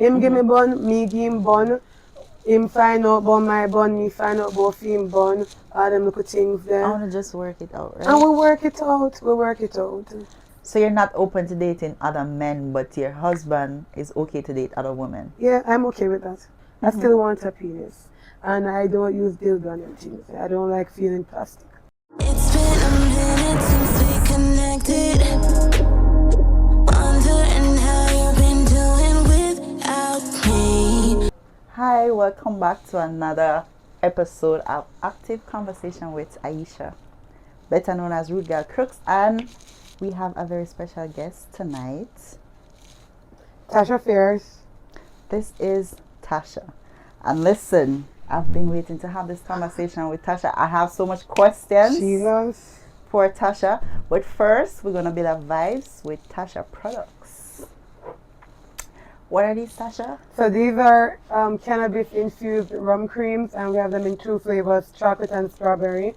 Him give me bun, me give him bun. Him find out about my bun, me find out about him bun. All them little things I there. want to just work it out, right? And we work it out. We work it out. So you're not open to dating other men, but your husband is okay to date other women. Yeah, I'm okay with that. I still want a penis. And I don't use dildo and things. I don't like feeling plastic. It's been a minute since we connected. Wondering how you've been doing without me. Hi, welcome back to another episode of Active Conversation with Aisha, better known as Rude Girl Crooks, and we have a very special guest tonight. Tasha Fierce. This is Tasha. And listen, I've been waiting to have this conversation with Tasha. I have so much questions Jesus. for Tasha. But first, we're going to build up vibes with Tasha products. What are these, Tasha? So these are cannabis-infused rum creams, and we have them in two flavors, chocolate and strawberry.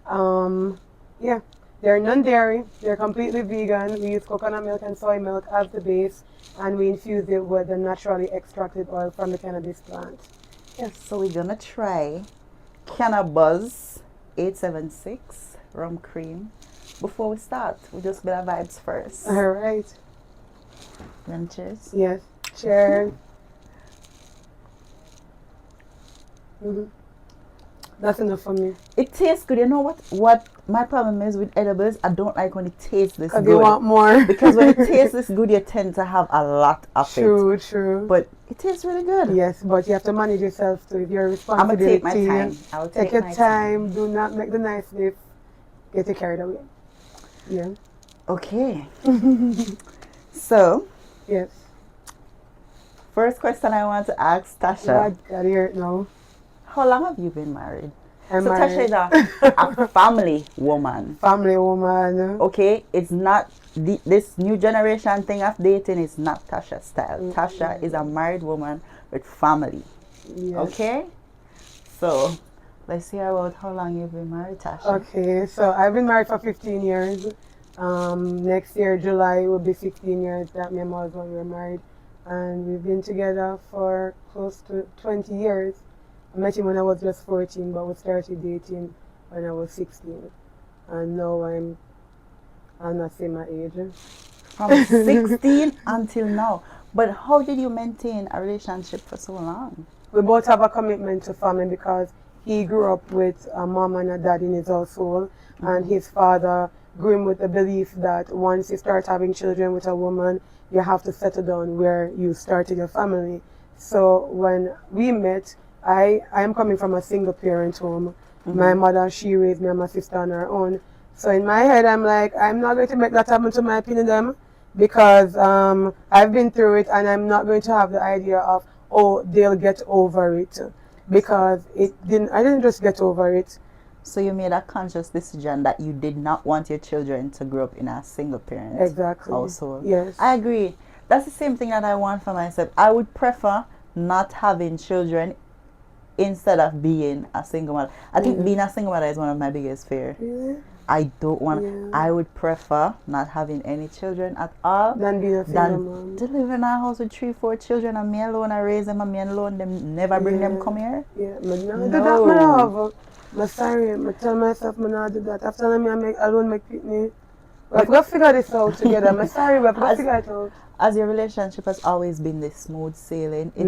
Yeah, they're non-dairy. They're completely vegan. We use coconut milk and soy milk as the base, and we infuse it with the naturally extracted oil from the cannabis plant. Yes, so we're going to try Cannabuzz 876 rum cream. Before we start, we just build our vibes first. All right. Then cheers. Yes. Cheers. That's enough for me. It tastes good. You know what my problem is with edibles? I don't like when it tastes this good. Because you want more. Because when it tastes this good, you tend to have a lot of it. True. But it tastes really good. Yes, but you have to manage yourself too. If you're responsible, I'm going to take my time. I'll take your time. Do not make the niceness get you carried away. Yeah. Okay. So, Yes. first question I want to ask Tasha. I hear it now. How long have you been married? I'm so married. Tasha is a family woman. Family woman. Okay, it's not this new generation thing of dating is not Tasha's style. Tasha is a married woman with family. Yes. Okay, so let's hear about how long you've been married, Tasha. Okay, so I've been married for 15 years. Next year, July, will be 16 years that me and my husband were married. And we've been together for close to 20 years. I met him when I was just 14, but we started dating when I was 16. And now I'm not saying my age. From 16 until now. But how did you maintain a relationship for so long? We both have a commitment to family because he grew up with a mom and a dad in his household, and his father grew him with the belief that once you start having children with a woman, you have to settle down where you started your family. So when we met, I am coming from a single parent home. My mother, she raised me and my sister on her own. So in my head, I'm like, I'm not going to make that happen to my them because I've been through it, and I'm not going to have the idea of, oh, they'll get over it, because I didn't just get over it. So you made a conscious decision that you did not want your children to grow up in a single parent household. Yes. I agree. That's the same thing that I want for myself. I would prefer not having children instead of being a single mother. I think being a single mother is one of my biggest fears. Really? I don't want. I would prefer not having any children at all Than being a single mom. to live in a house with 3-4 children and me alone. I raise them and me alone. Them never bring them come here. Yeah, but no. Do that, my love. I'm sorry. I tell myself I'm not do that. After me, I don't make pitney. We've got to figure this out together. I'm sorry, we've got to figure it out. As your relationship has always been this smooth sailing, it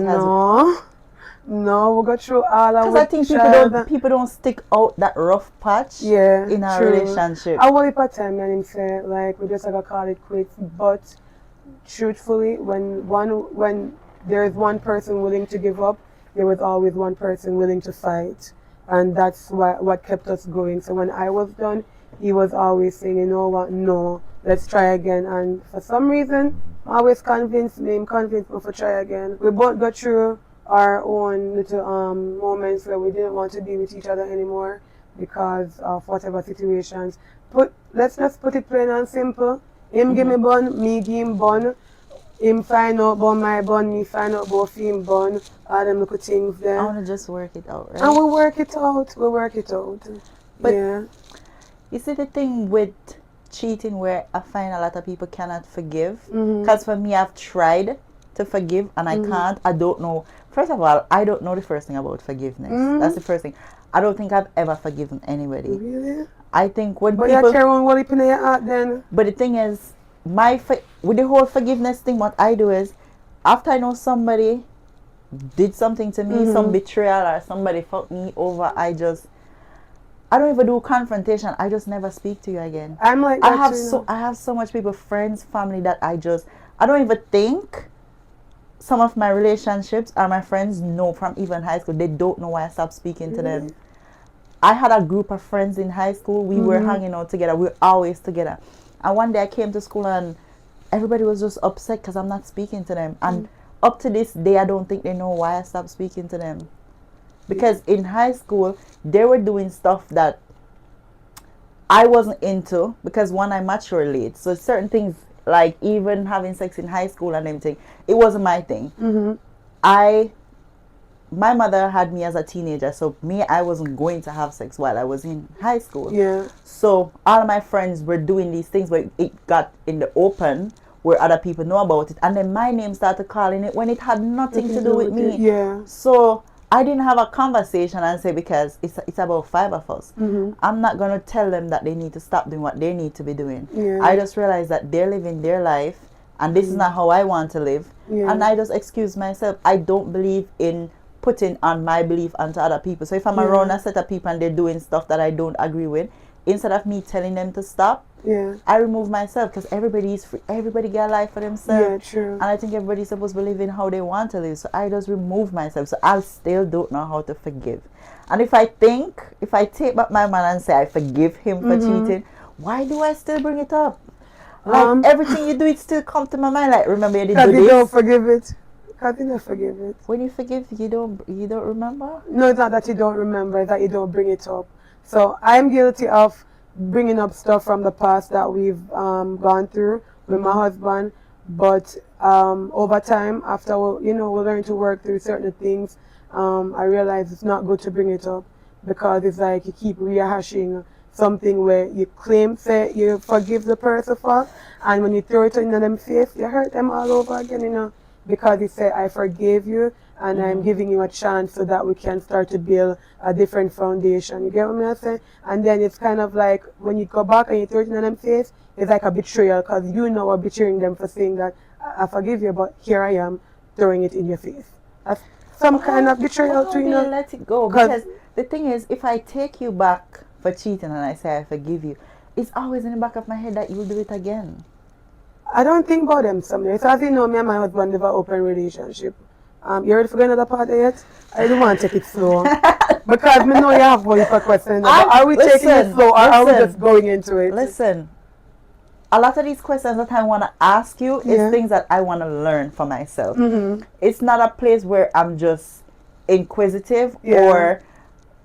No, we go through all of it. Because I think people don't stick out that rough patch in a relationship. I will put time and him say like we just gotta call it quits. But truthfully, when there is one person willing to give up, there was always one person willing to fight, and that's what kept us going. So when I was done, he was always saying, you know what, no, let's try again. And for some reason, always convinced me to try again. We both got through our own little moments where we didn't want to be with each other anymore because of whatever situations. Let's just put it plain and simple. Him give me bun, me give him bun. Him find out about my bun, me find out about him bun. All them little things there. I want to just work it out, right? And we work it out. But yeah. You see the thing with cheating where I find a lot of people cannot forgive? Because for me, I've tried to forgive and I can't. I don't know. First of all, I don't know the first thing about forgiveness. That's the first thing. I don't think I've ever forgiven anybody. Really? I think when But people... you carry on well in your heart then. But the thing is, with the whole forgiveness thing, what I do is, after I know somebody did something to me, some betrayal or somebody fucked me over, I don't even do confrontation. I just never speak to you again. I'm like I that have too, I have so much people, friends, family, that I don't even think some of my relationships or my friends know from even high school. They don't know why I stopped speaking to them. I had a group of friends in high school. We were hanging out together. We were always together. And one day I came to school and everybody was just upset because I'm not speaking to them. And up to this day, I don't think they know why I stopped speaking to them. Because in high school, they were doing stuff that I wasn't into, because one, I matured late. So certain things, like even having sex in high school and everything, it wasn't my thing. My mother had me as a teenager, so I wasn't going to have sex while I was in high school. Yeah. So all of my friends were doing these things, but it got in the open where other people know about it. And then my name started calling it when it had nothing to do with me. Yeah. So I didn't have a conversation and say, because it's about 5 of us. I'm not going to tell them that they need to stop doing what they need to be doing. Yeah. I just realized that they're living their life and this is not how I want to live. Yeah. And I just excuse myself. I don't believe in putting on my belief onto other people. So if I'm around a set of people and they're doing stuff that I don't agree with, instead of me telling them to stop, I remove myself, because everybody is free. Everybody got a life for themselves. Yeah, true. And I think everybody's supposed to be living how they want to live. So I just remove myself. So I still don't know how to forgive. And if I take back my man and say I forgive him for cheating, why do I still bring it up? Like everything you do, it still come to my mind. Like, remember you did do this? Because you don't forgive it. Because you don't forgive it. When you forgive, you don't remember? No, it's not that you don't remember, it's that you don't bring it up. So I'm guilty of bringing up stuff from the past that we've gone through with my husband. But over time, after we learn to work through certain things, I realize it's not good to bring it up, because it's like you keep rehashing something where you claim, say you forgive the person for, and when you throw it in them face, you hurt them all over again, because you say, I forgive you, and I'm giving you a chance so that we can start to build a different foundation. You get what I'm saying? And then it's kind of like, when you go back and you throw it in them face, it's like a betrayal, because we're betraying them for saying that, I forgive you, but here I am throwing it in your face. That's some kind of betrayal too, Let it go, because the thing is, if I take you back for cheating and I say I forgive you, it's always in the back of my head that you'll do it again. I don't think about them someday. So as you know, me and my husband have an open relationship. You ready for another part yet? I don't want to take it slow. Because me know you have one for questions. Are we taking it slow, or are we just going into it? Listen, a lot of these questions that I want to ask you is things that I want to learn for myself. It's not a place where I'm just inquisitive or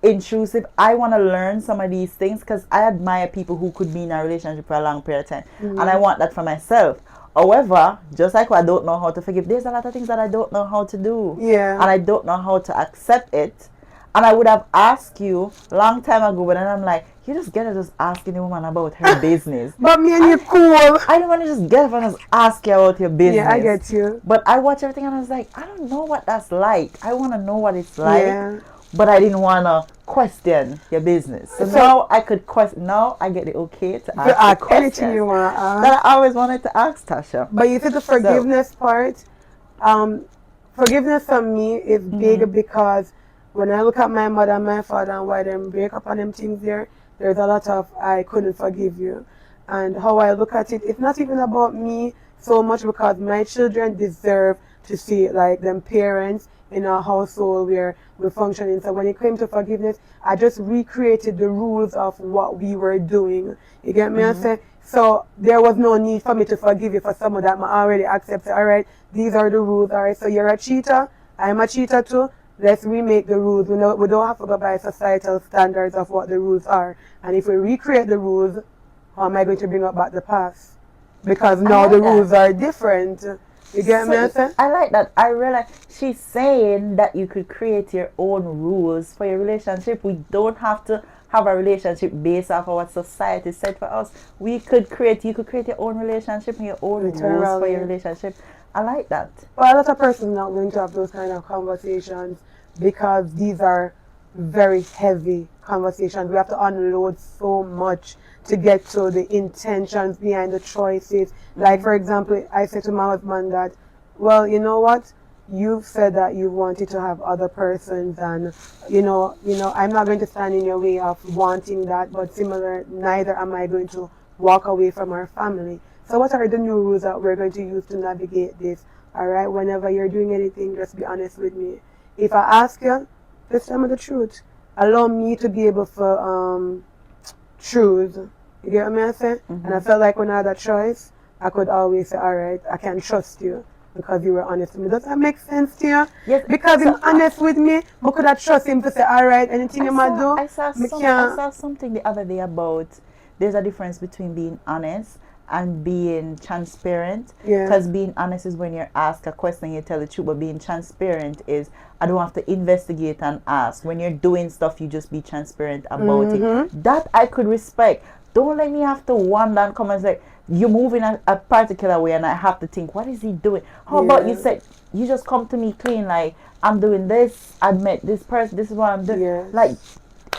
intrusive. I want to learn some of these things, because I admire people who could be in a relationship for a long period of time, and I want that for myself. However, just like I don't know how to forgive, there's a lot of things that I don't know how to do, and I don't know how to accept it. And I would have asked you long time ago, but then I'm like, you just get to just asking the woman about her business. But me and you cool. I don't want to just get up and just ask you about your business. Yeah, I get you. But I watch everything and I was like, I don't know what that's like. I want to know what it's like. But I didn't want to question your business. So now I could question. Now I get the okay to ask the anything you want to ask. That I always wanted to ask Tasha. But you see the forgiveness part. Forgiveness for me is big, because when I look at my mother and my father and why them break up on them things there's a lot of I couldn't forgive you. And how I look at it, it's not even about me so much, because my children deserve to see like them parents in a household where we're functioning. So when it came to forgiveness, I just recreated the rules of what we were doing. You get me? I say? So there was no need for me to forgive you for someone that I already accepted. All right, these are the rules. All right, so you're a cheater, I'm a cheater too. Let's remake the rules. We don't have to go by societal standards of what the rules are. And if we recreate the rules, how am I going to bring up back the past? Because now the rules are different. You get me? I like that. I realize she's saying that you could create your own rules for your relationship. We don't have to have a relationship based off of what society said for us. You could create your own relationship and your own rules for your relationship. I like that. But a lot of persons not willing to have those kind of conversations because these are very heavy conversations. We have to unload so much to get to the intentions behind the choices. Like, for example, I said to my husband that, well, you know what? You've said that you wanted to have other persons, and I'm not going to stand in your way of wanting that, but similar, neither am I going to walk away from our family. So what are the new rules that we're going to use to navigate this? All right, whenever you're doing anything, just be honest with me. If I ask you, just tell me the truth. Allow me to be able to choose. You get what I'm saying? Mm-hmm. And I felt like when I had a choice, I could always say, all right, I can trust you because you were honest with me. Does that make sense to you? Yes. Because he's honest with me, I could have trust him to say, all right, anything you might do. I saw something the other day about there's a difference between being honest and being transparent. Yeah. Because being honest is when you're asked a question, you tell the truth, but being transparent is I don't have to investigate and ask. When you're doing stuff, you just be transparent about it. That I could respect. Don't let me have to wander and come and say, you're moving a particular way and I have to think, what is he doing? How about you said, you just come to me clean, like, I'm doing this, I met this person, this is what I'm doing. Yeah. Like,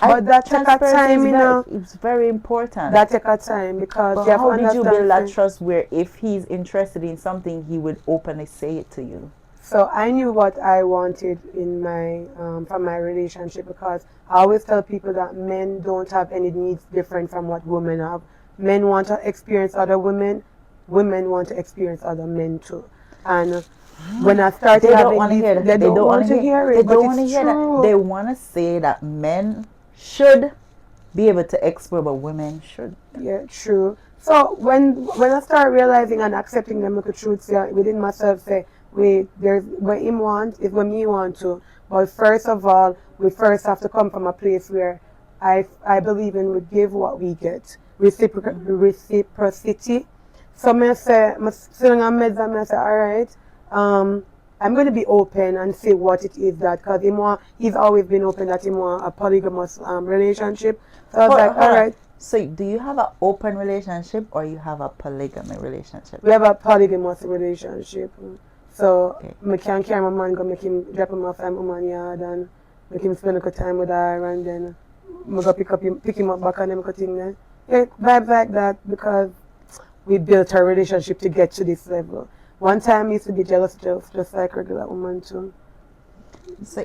but that take a time, it's very important. That take a time because but you have how to did you understand build that trust where if he's interested in something, he would openly say it to you? So I knew what I wanted in my from my relationship because I always tell people that men don't have any needs different from what women have. Men want to experience other women, women want to experience other men too. And when I started they having don't want to hear that. they don't want to hear it. They but don't want to it's hear true. that. They want to say that men should be able to explore, but women should. Yeah, true. So when I start realizing and accepting them, like the truth within myself, say, wait, there's what him want is what me want to. But first of all, we first have to come from a place where I believe in we give what we get. Reciprocity. So I say, I say, all right, I'm going to be open and say what it is that, because he's always been open that he want a polygamous relationship. So I was like, all right. So do you have an open relationship or you have a polygamy relationship? We have a polygamous relationship. So I can carry my man, go make him drop him off at my man yard and make him spend a good time with her, and then I go pick him up back and them go thing there. Yeah, vibes like that because we built our relationship to get to this level. One time I used to be jealous just like regular woman too. So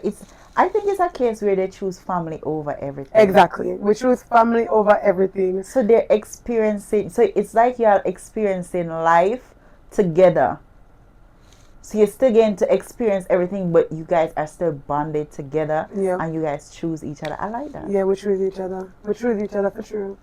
I think it's a case where they choose family over everything. Exactly. We choose family over everything. So they're experiencing, so it's like you are experiencing life together. So you're still getting to experience everything, but you guys are still bonded together. Yeah. And you guys choose each other. I like that. Yeah, we choose each other. We choose each other for sure.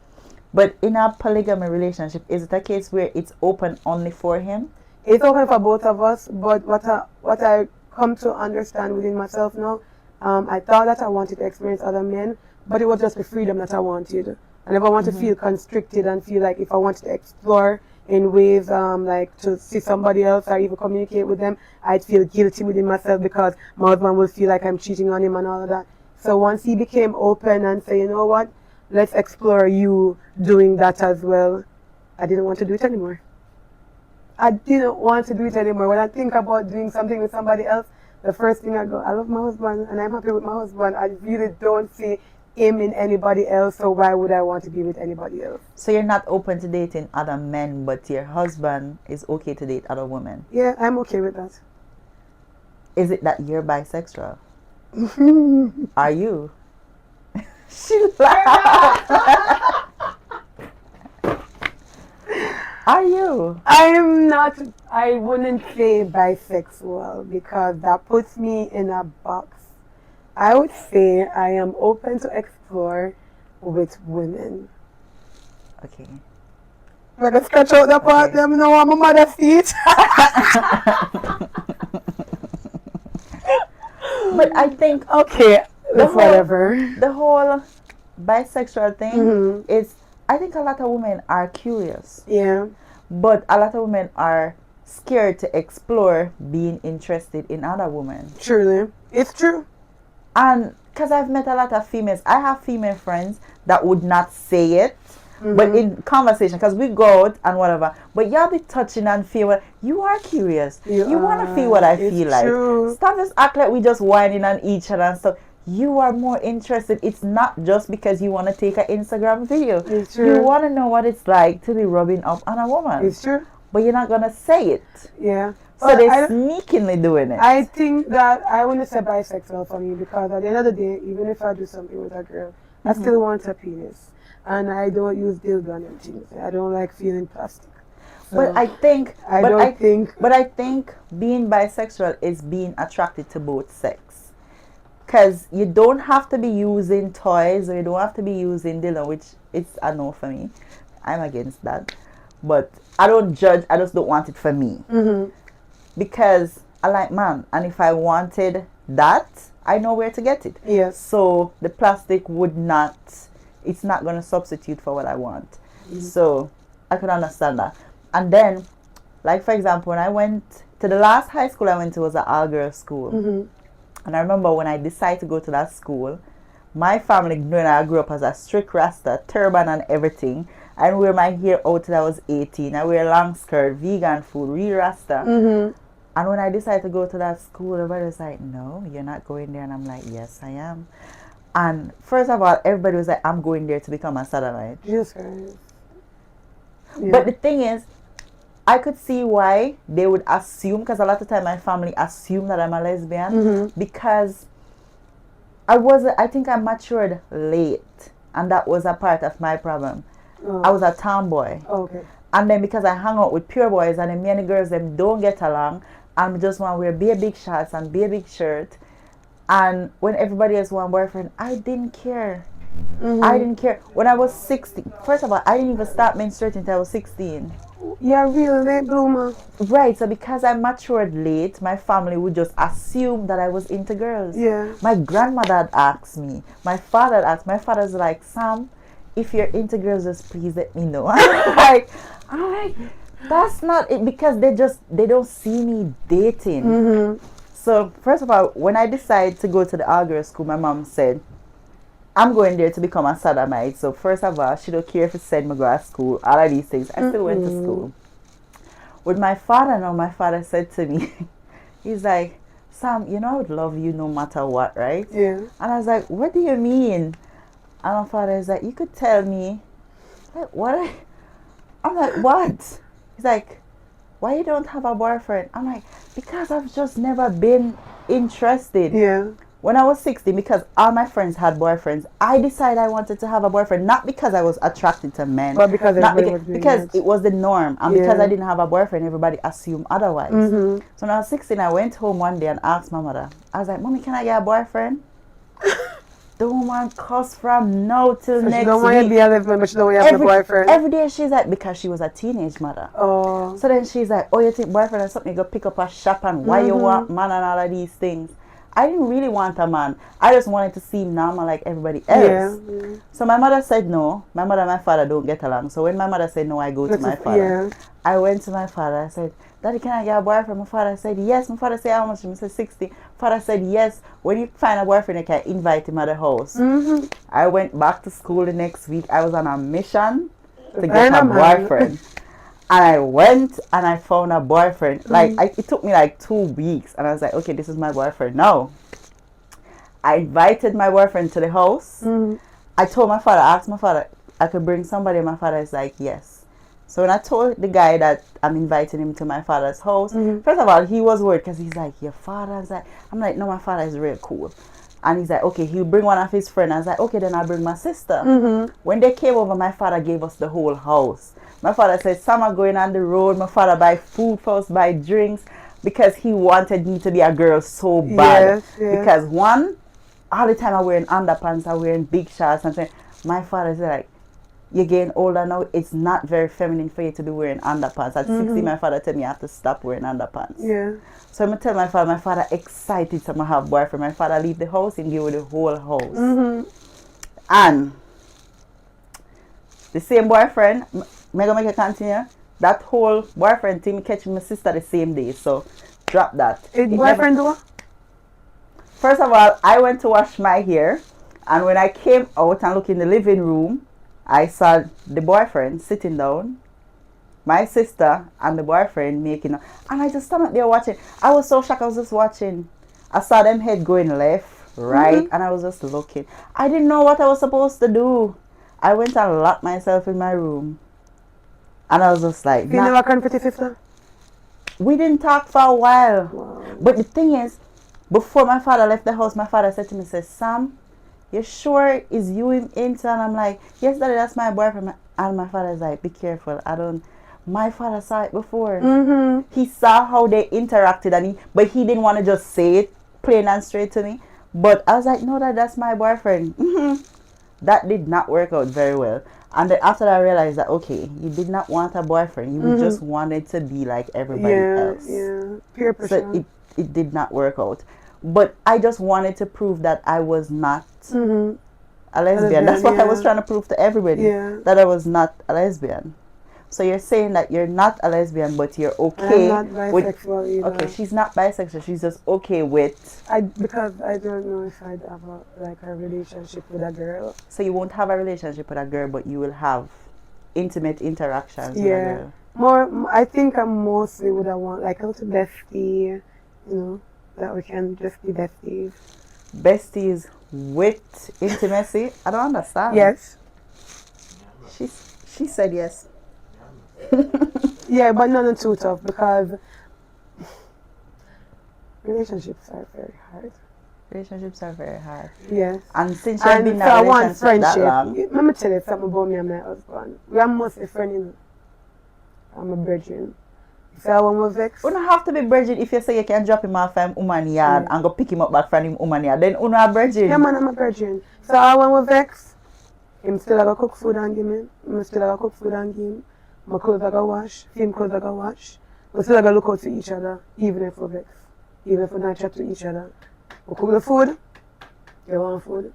But in a polygamy relationship, is it a case where it's open only for him? It's open for both of us, but what I come to understand within myself now, I thought that I wanted to experience other men, but it was just the freedom that I wanted. I never want to feel constricted and feel like if I wanted to explore in ways like to see somebody else or even communicate with them, I'd feel guilty within myself because my husband will feel like I'm cheating on him and all of that. So once he became open and say, you know what, let's explore you doing that as well, I didn't want to do it anymore. I didn't want to do it anymore. When I think about doing something with somebody else, the first thing I go, I love my husband and I'm happy with my husband. I really don't see him in anybody else, so why would I want to be with anybody else? So you're not open to dating other men, but your husband is okay to date other women? Yeah, I'm okay with that. Is it that you're bisexual? Are you? She laughed. Are you? I'm not, I wouldn't say bisexual because that puts me in a box. I would say I am open to explore with women. Okay. We're going to sketch out the part, them know what my mother sees. But I think okay, whatever. The whole bisexual thing is, I think a lot of women are curious. Yeah. But a lot of women are scared to explore being interested in other women. Truly. It's true. And because I've met a lot of females, I have female friends that would not say it, but in conversation, because we go out and whatever, but y'all be touching and feel what you are curious. You want to feel what I feel like. True. Stop just act like we just whining on each other and stuff. You are more interested. It's not just because you want to take an Instagram video. It's true. You want to know what it's like to be rubbing up on a woman. It's true. But you're not gonna say it. Yeah. So they're sneakingly doing it. I think that I wouldn't say bisexual for me, because at the end of the day, even if I do something with a girl, I still want a penis. And I don't use dildo on anything. I don't like feeling plastic. So but I think being bisexual is being attracted to both sex. Because you don't have to be using toys, or you don't have to be using dildo, which it's a no for me. I'm against that. But I don't judge, I just don't want it for me. Because I like man, and if I wanted that, I know where to get it. Yes. So the plastic would not, it's not going to substitute for what I want. So I could understand that. And then, like for example, when I went to the last high school I went to was an all-girls school. And I remember when I decided to go to that school, my family, when I grew up as a strict rasta, turban and everything, I wear my hair out till I was 18. I wear long skirt, vegan food, real rasta. And when I decided to go to that school, everybody was like, no, you're not going there. And I'm like, yes, I am. And first of all, everybody was like, I'm going there to become a sodomite. Jesus Christ. Yeah. But the thing is, I could see why they would assume, because a lot of time my family assume that I'm a lesbian, because I think I matured late, and that was a part of my problem. I was a tomboy. Okay. And then because I hang out with pure boys, and then many girls them don't get along, and just want to wear bare big shorts and bare big shirt, and when everybody else want boyfriend, I didn't care. I didn't care. When I was 16, first of all, I didn't even start menstruating until I was 16. Yeah, real late bloomer. Right, so because I matured late, my family would just assume that I was into girls. Yeah. My grandmother had asked me. My father had asked. My father's like, Sam, if you're into girls, just please let me know. I'm like, that's not it, because they don't see me dating. So first of all, when I decided to go to the all-girls school, my mom said, I'm going there to become a sodomite. So first of all, she don't care if it send me go to school, all of these things. I still went to school. With my father now, my father said to me, he's like, Sam, you know I would love you no matter what, right? Yeah. And I was like, what do you mean? And my father is like, you could tell me. Like, what? I'm like, what? He's like, why you don't have a boyfriend? I'm like, because I've just never been interested. Yeah. When I was 16, because all my friends had boyfriends, I decided I wanted to have a boyfriend, not because I was attracted to men, but because it was the norm, and because I didn't have a boyfriend, everybody assumed otherwise. So when I was 16, I went home one day and asked my mother, I was like, Mommy, can I get a boyfriend? The woman cussed from now till next week. She don't want to be a lesbian, but she don't want to have a boyfriend. Every day she's like, because she was a teenage mother. Oh. So then she's like, oh, you think boyfriend is something you go pick up a shop, and why you want man and all of these things? I didn't really want a man. I just wanted to seem normal like everybody else. Yeah. So my mother said no. My mother and my father don't get along. So when my mother said no, I go to my father. Yeah. I went to my father. I said, Daddy, can I get a boyfriend? My father said yes. My father said, how much? I said 60. Father said yes. When you find a boyfriend, you can invite him at the house. I went back to school the next week. I was on a mission to get a boyfriend. And I went and I found a boyfriend. It took me like 2 weeks. And I was like, okay, this is my boyfriend now. I invited my boyfriend to the house. I told my father, asked my father, I could bring somebody. My father is like, yes. So when I told the guy that I'm inviting him to my father's house, first of all, he was worried because he's like, your father? I'm like, no, my father is real cool. And he's like, okay, he'll bring one of his friends. I was like, okay, then I'll bring my sister. When they came over, my father gave us the whole house. My father said, some are going on the road. My father buy food for us, buy drinks, because he wanted me to be a girl so bad. Yes. Because one, all the time I'm wearing underpants, I'm wearing big shorts and things. My father said, like, you're getting older now. It's not very feminine for you to be wearing underpants. At 60, my father told me I have to stop wearing underpants. Yeah. So I'm going to tell my father excited to have a boyfriend. My father leave the house and give me the whole house. And the same boyfriend, Mega make a continue. That whole boyfriend thing catch my sister the same day. So drop that. Boyfriend do? First of all, I went to wash my hair, and when I came out and look in the living room, I saw the boyfriend sitting down, my sister and the boyfriend making up, and I just stand up there watching. I was so shocked. I was just watching. I saw them head going left, right, and I was just looking. I didn't know what I was supposed to do. I went and locked myself in my room, and I was just like, You never confront your sister? we didn't talk for a while. Wow. But the thing is, before my father left the house, my father said to me, says, Sam, you sure is you him into? And I'm like, yes, daddy, that's my boyfriend. And my father's like, be careful. My father saw it before. Mm-hmm. He saw how they interacted, but he didn't want to just say it plain and straight to me. But I was like, no, that's my boyfriend. That did not work out very well. And then after that, I realized that, okay, you did not want a boyfriend. You just wanted to be like everybody else. Yeah, peer pressure. So it did not work out. But I just wanted to prove that I was not a lesbian. That's what I was trying to prove to everybody, that I was not a lesbian. So you're saying that you're not a lesbian, but you're okay. I'm not bisexual either. Okay, she's not bisexual. She's just okay with. Because I don't know if I'd have a relationship with a girl. So you won't have a relationship with a girl, but you will have intimate interactions with a girl. More, I think I mostly would have want like a little bestie, that we can just be besties. Besties with intimacy? I don't understand. Yes. She said yes. Yeah, but not too tough because relationships are very hard. Relationships are very hard. Yes. And since you've been in a relationship that long. Let me tell you something about me and my husband. We are mostly friends. I'm a virgin. If I want to vex. You don't have to be virgin if you say you can drop him off from woman yard and go pick him up back from him woman yard. Then you are a virgin. Yeah, man, I'm a virgin. So I want to vex. I'm still going to cook food and give me. I'm still going to cook food and give him. My clothes I go wash, him clothes I go wash. We still gotta look out for each other, even if we vex, even if we not chat to each other. We cook the food, you want food,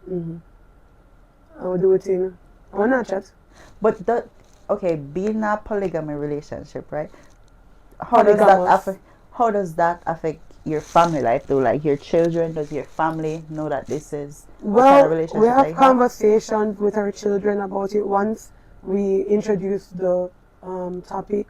and we do a thing. We not chat. But being in a polygamy relationship, right? How does that affect your family life though? Like your children, does your family know that this is well, kind of relationship we have conversations with our children about it once. We introduced the topic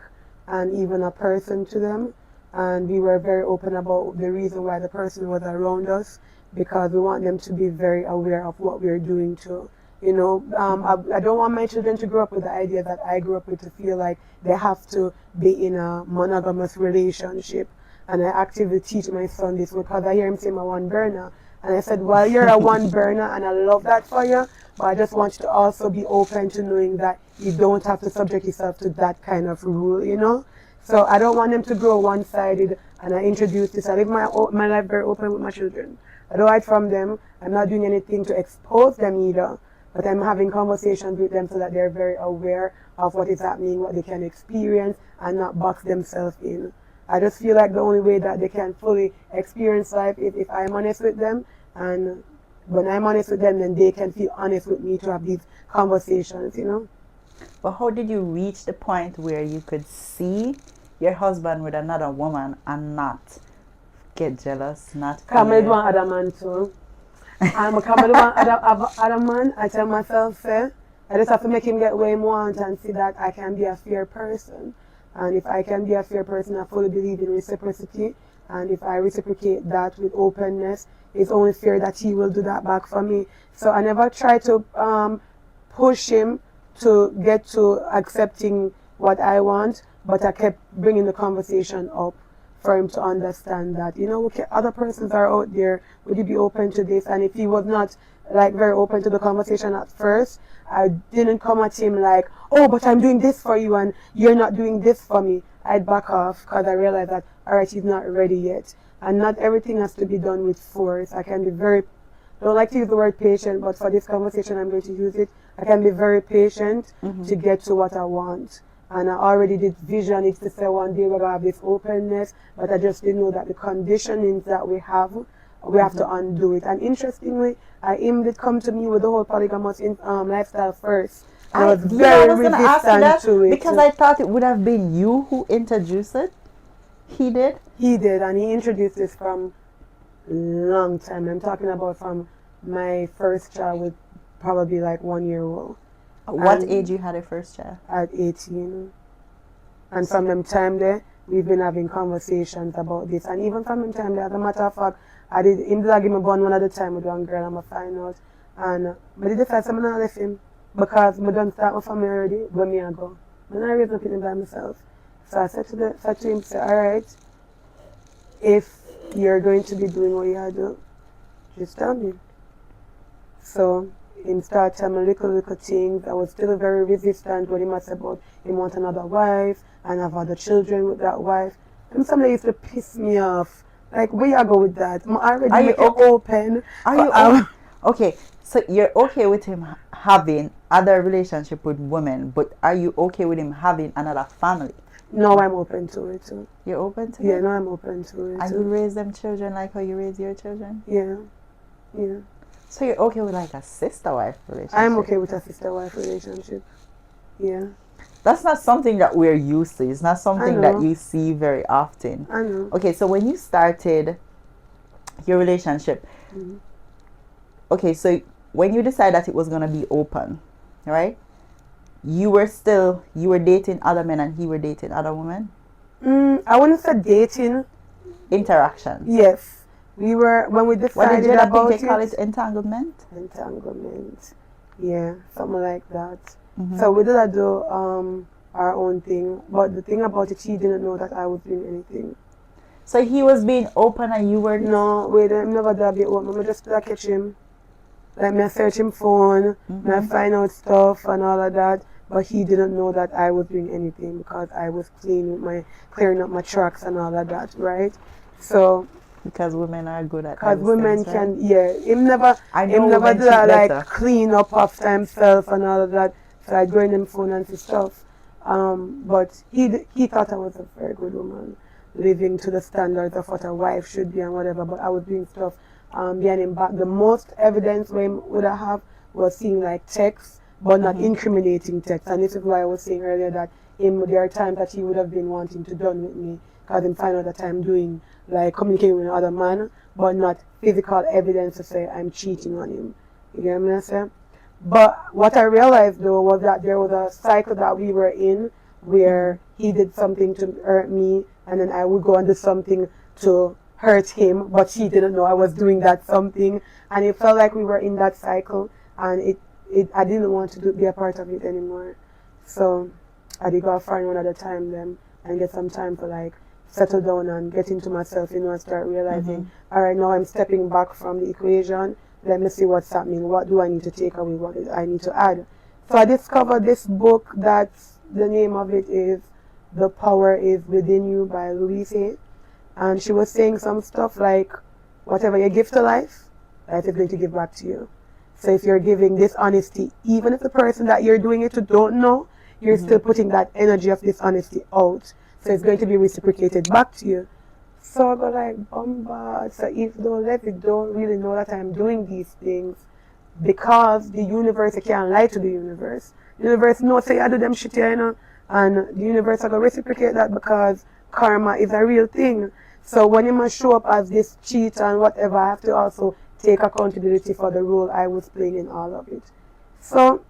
and even a person to them, and we were very open about the reason why the person was around us, because we want them to be very aware of what we're doing too. I don't want my children to grow up with the idea that I grew up with, to feel like they have to be in a monogamous relationship. And I actively teach my son this because I hear him say I'm a one burner. And I said, well, you're a one burner and I love that for you, but I just want you to also be open to knowing that you don't have to subject yourself to that kind of rule, So I don't want them to grow one-sided, and I introduce this. I live my life very open with my children. I don't hide from them. I'm not doing anything to expose them either, but I'm having conversations with them so that they're very aware of what is happening, what they can experience, and not box themselves in. I just feel like the only way that they can fully experience life is if I'm honest with them, and when I'm honest with them, then they can feel honest with me to have these conversations, But how did you reach the point where you could see your husband with another woman and not get jealous, not come with one other man too? I'm come with one other man. I tell myself, I just have to make him get where he wants and see that I can be a fair person. And if I can be a fair person, I fully believe in reciprocity. And if I reciprocate that with openness, it's only fair that he will do that back for me. So I never try to push him to get to accepting what I want, but I kept bringing the conversation up for him to understand that, okay, other persons are out there, would you be open to this? And if he was not very open to the conversation at first, I didn't come at him like, oh, but I'm doing this for you and you're not doing this for me. I'd back off because I realized that, all right, he's not ready yet. And not everything has to be done with force. I can be don't like to use the word patient, but for this conversation I'm going to use it. I can be very patient to get to what I want. And I already did vision it to say one day we're going to have this openness, but I just didn't know that the conditionings that we have to undo it. And interestingly, him did come to me with the whole polygamous lifestyle first. I was very resistant to it. Because I thought it would have been you who introduced it. He did? He did, and he introduced this from long time. I'm talking about from my first child with probably 1 year old. What And age you had your first child? At 18. And from them time there, we've been having conversations about this. And even from them time there, as a matter of fact, I did him did give me born one at a time with one girl, I'm a find out. And I did decide I'm not left him because I done start my family already, where me I go. I'm not raising him by myself. So I said to him, say, alright, if you're going to be doing what you are doing, just tell me. So him start telling me little things. I was still very resistant when he must say about him want another wife and have other children with that wife. And something used to piss me off. Like, where you go with that? I'm already Are you make it open. Are for you our- okay? So you're okay with him having other relationship with women, but are you okay with him having another family? No, I'm open to it too. You're open to Yeah, it? no, I'm open to it And you too. raise them children like how you raise your children? Yeah, yeah. So you're okay with like a sister-wife relationship? I'm okay with a sister-wife relationship. Yeah, That's not something that we're used to. It's not something that know. you see very often. I know. Okay, so when you started your relationship, Mhm. okay, so when you decided that it was going to be open, right? You were dating other men and he were dating other women? I wouldn't say dating. Interactions. Yes, we were when we What decided did you about think they call it? Entanglement? Entanglement. Yeah, something like that. Mhm. So we did do our own thing, but the thing about it, he didn't know that I was doing anything. So he was being open and you were No, we didn't never did a bit open. I just catch him. Like me I search him phone, me I find out stuff and all of that. But he didn't know that I was doing anything because I was clearing up my tracks and all of that, right? So because women are good at because those women things, right? can, yeah, him never women do that, cheat like better. clean up after himself and all of that. So I go in him phone and stuff. But he thought I was a very good woman, living to the standards of what a wife should be and whatever. But I was doing stuff behind him back. The most evidence we would have was seeing like texts, but not incriminating texts. And this is why I was saying earlier that there are times that he would have been wanting to done with me because him find out that I'm doing like communicating with another man, but not physical evidence to say I'm cheating on him. You get what I'm saying? But what I realized though was that there was a cycle that we were in where he did something to hurt me and then I would go and do something to hurt him, but he didn't know I was doing that something, and it felt like we were in that cycle, and I didn't want to be a part of it anymore. So I did go find one at a time then and get some time to like settle down and get into myself, and start realizing, all right, now I'm stepping back from the equation. Let me see what's happening. What do I need to take away? What do I need to add? So I discovered this book that the name of it is The Power is Within You by Louise Hay. And she was saying some stuff like, whatever you give to life, life is going to give back to you. So if you're giving dishonesty, even if the person that you're doing it to don't know, you're still putting that energy of dishonesty out. So it's going to be reciprocated back to you. So I go like, bombard. So if don't really know that I'm doing these things, because the universe, you can't lie to the universe. The universe knows say I do them shit here, and the universe are going to reciprocate that because karma is a real thing. So when you must show up as this cheat and whatever, I have to also take accountability for the role I was playing in all of it. So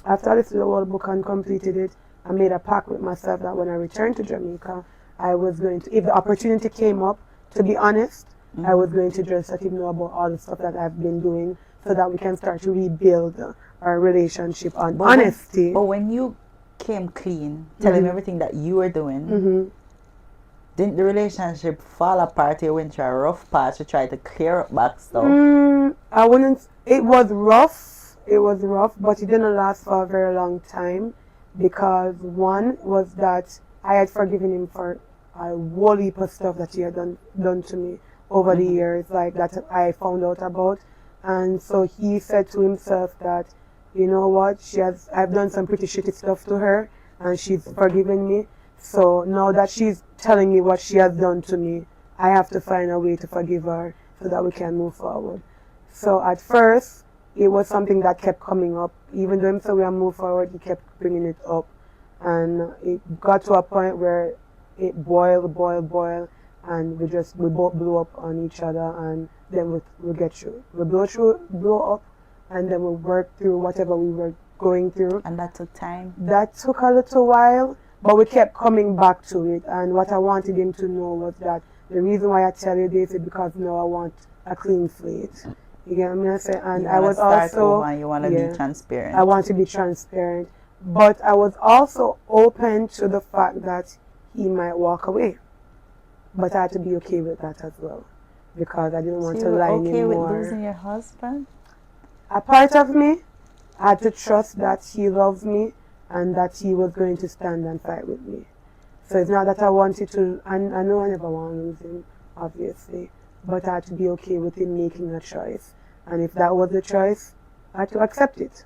after I listened to the whole book and completed it, I made a pact with myself that when I returned to Jamaica, I was going to, if the opportunity came up, to be honest, I was going to just let him know about all the stuff that I've been doing so that we can start to rebuild our relationship on honesty. But when you came clean, telling him everything that you were doing, didn't the relationship fall apart? You went through a rough patch to try to clear up back stuff? I wouldn't, it was rough, but it didn't last for a very long time because one was that I had forgiven him for a whole heap of stuff that he had done to me over the years, like that I found out about. And so he said to himself that, you know what, I've done some pretty shitty stuff to her and she's forgiven me. So now that she's telling me what she has done to me, I have to find a way to forgive her so that we can move forward. So at first, it was something that kept coming up. Even though so we have moved forward, he kept bringing it up. And it got to a point where it boiled, and we both blew up on each other, and then we get through. We blow up, and then we work through whatever we were going through. And that took time. That took a little while, but we kept coming back to it. And what I wanted him to know was that the reason why I tell you this is because now I want a clean slate. You get what I'm saying? And I was also, you want to be transparent. I want to be transparent. But I was also open to the fact that he might walk away. But I had to be okay with that as well. Because I didn't want to lie anymore. Okay with losing your husband? A part of me had to trust that he loves me and that he was going to stand and fight with me. So it's not that I wanted to, and I know I never want to lose him, obviously, but I had to be okay with him making a choice. And if that was the choice, I had to accept it.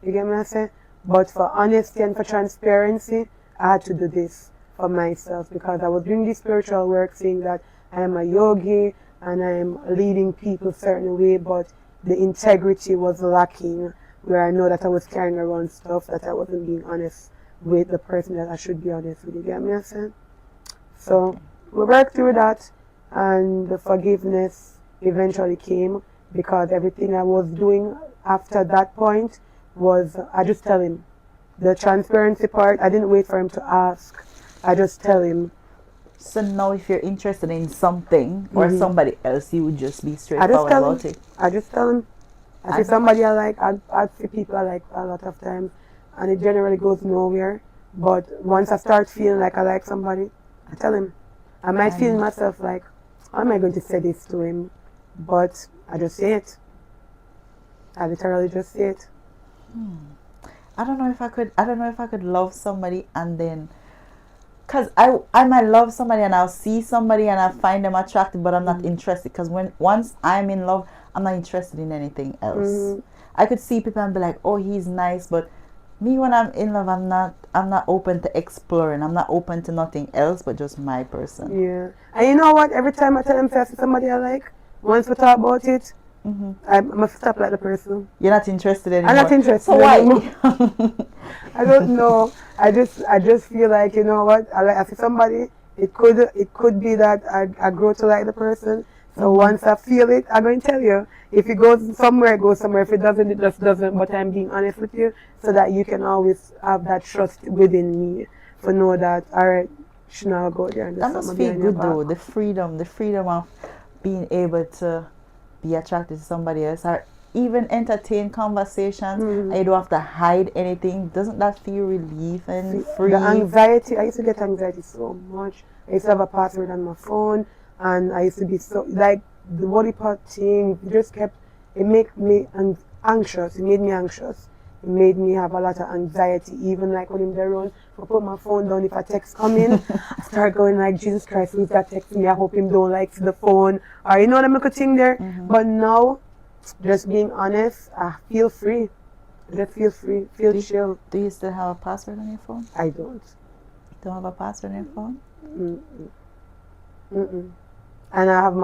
You get what I'm saying? But for honesty and for transparency, I had to do this for myself because I was doing this spiritual work saying that I am a yogi and I am leading people a certain way, but the integrity was lacking, where I know that I was carrying around stuff that I wasn't being honest with the person that I should be honest with. You get me, I'm saying? So we worked through that, and the forgiveness eventually came because everything I was doing after that point was I just tell him. The transparency part, I didn't wait for him to ask. I just tell him. So now if you're interested in something or somebody else, you would just be straightforward about it. I just tell him. I see somebody I like, I see people I like a lot of times, and it generally goes nowhere. But once I start feeling like I like somebody, I tell him. I might feel in myself like, how am I going to say this to him? But I just say it. I literally just say it. I don't know if I could love somebody and then, because I might love somebody and I'll see somebody and I find them attractive, but I'm not interested, because once I'm in love, I'm not interested in anything else. I could see people and be like, oh, he's nice, but me, when I'm in love, I'm not open to exploring. I'm not open to nothing else but just my person. Yeah. And you know what? Every time I tell him, say I see somebody I like, once we talk about it, I must stop like the person. You're not interested anymore. I'm not interested. So why? I don't know. I just feel like, you know what? I see somebody. It could be that I grow to like the person. So once I feel it, I'm going to tell you. If it goes somewhere, it goes somewhere. If it doesn't, it just doesn't. But I'm being honest with you so that you can always have that trust within me to know that, all right, should not go there. And that must feel good though. The freedom of being able to be attracted to somebody else, or even entertain conversations, and you don't have to hide anything. Doesn't that feel relief and free? The anxiety, I used to get anxiety so much. I used to have a password on my phone, and I used to be so, like, the body part thing, it made me anxious. It made me anxious. It made me have a lot of anxiety, even like when I'm there around. If I put my phone down, if a text come in, I start going like, Jesus Christ, who's that texting me? I hope him don't like see the phone. Or you know what I'm looking thing there? But now, just being honest, I feel free. I just feel free, chill. Do you still have a password on your phone? I don't. You don't have a password on your phone? And I have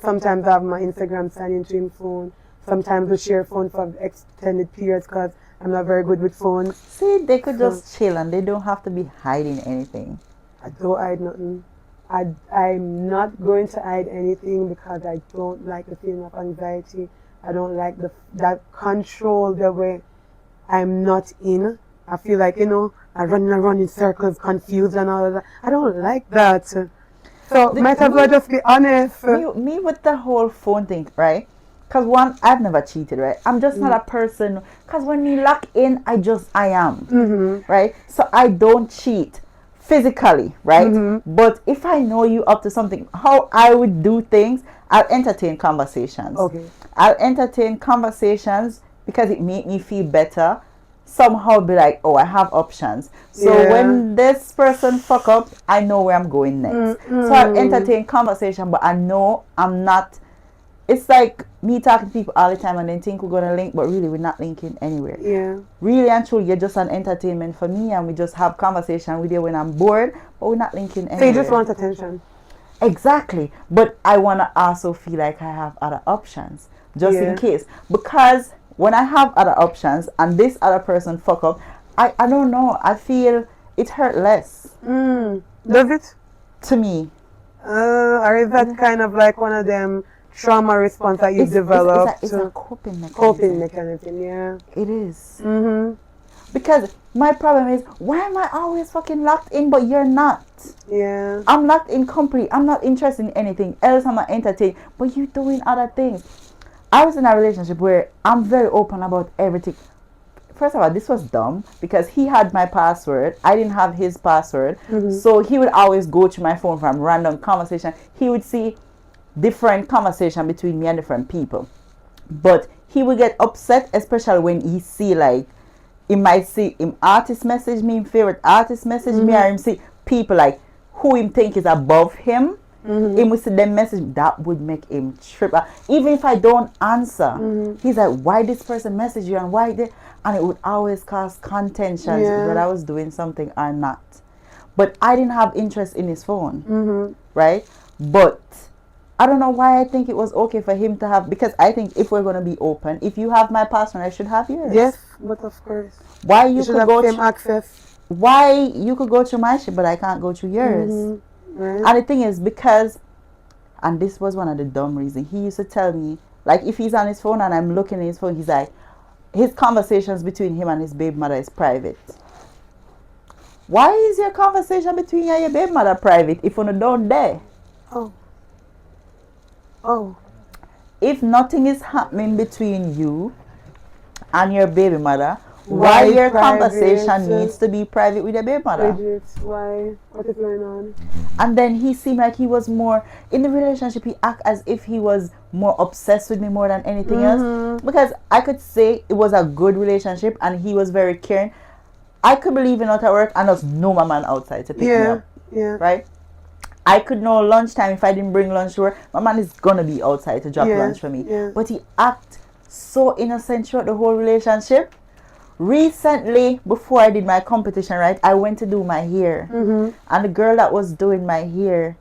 sometimes I have my Instagram signed into him phone. Sometimes we share phone for extended periods because I'm not very good with phones. See, they could just chill and they don't have to be hiding anything. I don't hide nothing. I'm not going to hide anything because I don't like the feeling of anxiety. I don't like that control the way I'm not in. I feel like, I run around in circles, confused and all of that. I don't like that. So might as well just be honest. Me with the whole phone thing, right? Because one, I've never cheated, right? I'm just not a person. Because when me lock in, I am, right? So I don't cheat physically, right? But if I know you up to something, how I would do things, I'll entertain conversations. Okay. I'll entertain conversations because it make me feel better. Somehow be like, oh, I have options. So when this person fuck up, I know where I'm going next. So I'll entertain conversation, but I know I'm not. It's like me talking to people all the time and then think we're going to link, but really we're not linking anywhere. Yeah. Really and truly, you're just an entertainment for me, and we just have conversation with you when I'm bored, but we're not linking anywhere. So you just want attention. Exactly. But I want to also feel like I have other options, just in case. Because when I have other options and this other person fuck up, I don't know. I feel it hurt less. Does it? To me. Or is that kind of like one of them trauma response that you've developed? It's a coping mechanism. Coping mechanism, yeah. It is. Because my problem is, why am I always fucking locked in, but you're not? Yeah. I'm locked in completely. I'm not interested in anything else. I'm not entertained, but you're doing other things. I was in a relationship where I'm very open about everything. First of all, this was dumb because he had my password. I didn't have his password. So he would always go to my phone from random conversation. He would see different conversation between me and different people. But he would get upset, especially when he see like, he might see him artist message me, him favorite artist message me, or him see people like who him think is above him. Him would see them message, that would make him trip. Even if I don't answer, he's like, why this person message you and why they, and it would always cause contentions whether I was doing something or not. But I didn't have interest in his phone, right? But I don't know why I think it was okay for him to have, because I think if we're going to be open, if you have my password, I should have yours. Yes, but of course. Why you should could have go same access. why you could go to my shit but I can't go to yours? Right. And the thing is, because, and this was one of the dumb reasons, he used to tell me, like if he's on his phone and I'm looking at his phone, he's like, his conversations between him and his baby mother is private. Why is your conversation between you and your baby mother private if you don't dare? Oh. If nothing is happening between you and your baby mother, why your conversation needs to be private with your baby mother? Legit. Why? What is going on? And then he seemed like he was more in the relationship. He act as if he was more obsessed with me more than anything else. Because I could say it was a good relationship and he was very caring. I could believe in out at work and just know my man outside to pick me up. Yeah. Right? I could know lunchtime if I didn't bring lunch to work, my man is gonna be outside to drop lunch for me. Yeah. But he act so innocent throughout the whole relationship. Recently, before I did my competition, right, I went to do my hair, and the girl that was doing my hair